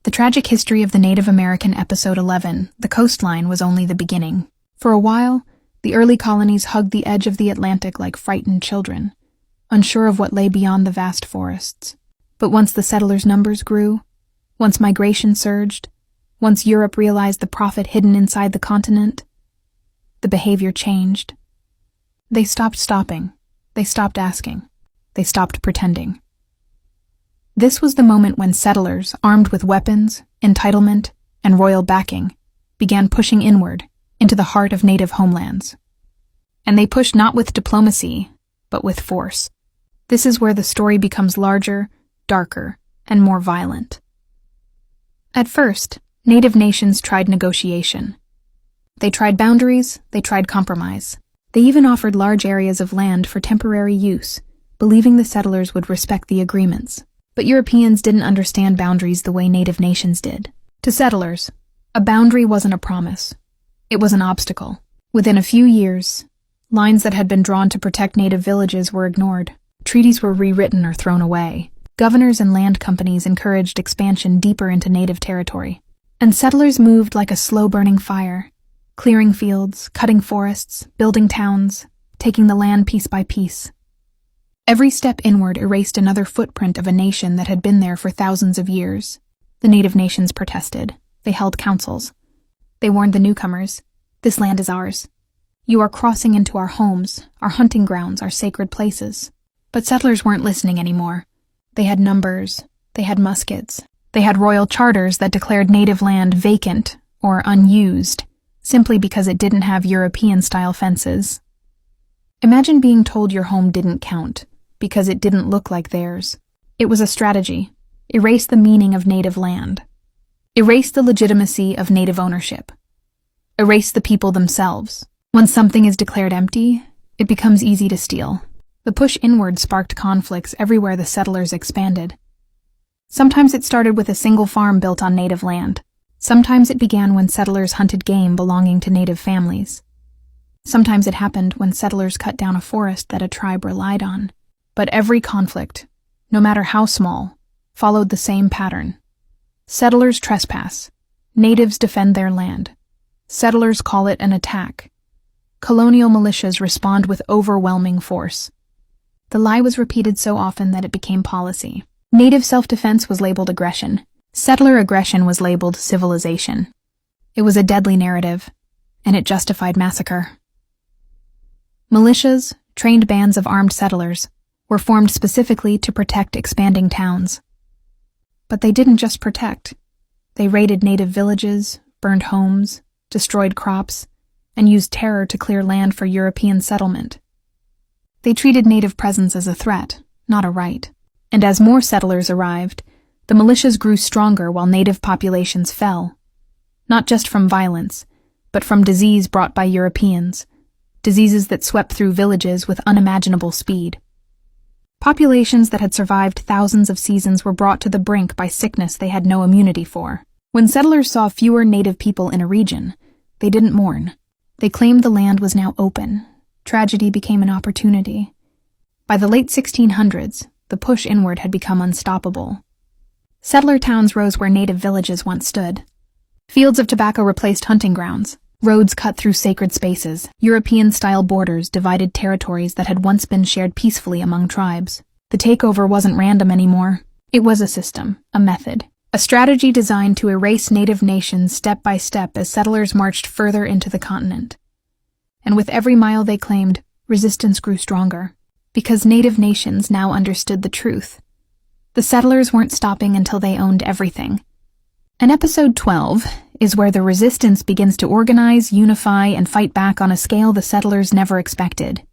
The tragic history of the Native American Episode 11, The Coastline, was only the beginning. For a while, the early colonies hugged the edge of the Atlantic like frightened children, unsure of what lay beyond the vast forests. But once the settlers' numbers grew, once migration surged, once Europe realized the profit hidden inside the continent, the behavior changed. They stopped stopping. They stopped asking. They stopped pretending. This was the moment when settlers, armed with weapons, entitlement, and royal backing, began pushing inward into the heart of native homelands. And they pushed not with diplomacy, but with force. This is where the story becomes larger, darker, and more violent. At first, native nations tried negotiation. They tried boundaries, they tried compromise. They even offered large areas of land for temporary use, believing the settlers would respect the agreements. But Europeans didn't understand boundaries the way native nations did. To settlers, a boundary wasn't a promise. It was an obstacle. Within a few years, lines that had been drawn to protect native villages were ignored. Treaties were rewritten or thrown away. Governors and land companies encouraged expansion deeper into native territory. And settlers moved like a slow-burning fire, clearing fields, cutting forests, building towns, taking the land piece by piece. Every step inward erased another footprint of a nation that had been there for thousands of years. The native nations protested. They held councils. They warned the newcomers, "This land is ours. You are crossing into our homes, our hunting grounds, our sacred places." But settlers weren't listening anymore. They had numbers. They had muskets. They had royal charters that declared native land vacant or unused, simply because it didn't have European-style fences. Imagine being told your home didn't count because it didn't look like theirs. It was a strategy. Erase the meaning of native land. Erase the legitimacy of native ownership. Erase the people themselves. When something is declared empty, it becomes easy to steal. The push inward sparked conflicts everywhere the settlers expanded. Sometimes it started with a single farm built on native land. Sometimes it began when settlers hunted game belonging to native families. Sometimes it happened when settlers cut down a forest that a tribe relied on. But every conflict, no matter how small, followed the same pattern. Settlers trespass. Natives defend their land. Settlers call it an attack. Colonial militias respond with overwhelming force. The lie was repeated so often that it became policy. Native self-defense was labeled aggression. Settler aggression was labeled civilization. It was a deadly narrative, and it justified massacre. Militias, trained bands of armed settlers, were formed specifically to protect expanding towns. But they didn't just protect. They raided native villages, burned homes, destroyed crops, and used terror to clear land for European settlement. They treated native presence as a threat, not a right. And as more settlers arrived, the militias grew stronger while native populations fell. Not just from violence, but from disease brought by Europeans, diseases that swept through villages with unimaginable speed. Populations that had survived thousands of seasons were brought to the brink by sickness they had no immunity for. When settlers saw fewer native people in a region, they didn't mourn. They claimed the land was now open. Tragedy became an opportunity. By the late 1600s, the push inward had become unstoppable. Settler towns rose where native villages once stood. Fields of tobacco replaced hunting grounds. Roads cut through sacred spaces. European-style borders divided territories that had once been shared peacefully among tribes. The takeover wasn't random anymore. It was a system, a method, a strategy designed to erase native nations step by step as settlers marched further into the continent. And with every mile they claimed, resistance grew stronger, because native nations now understood the truth. The settlers weren't stopping until they owned everything. And Episode 12 is where the resistance begins to organize, unify, and fight back on a scale the settlers never expected.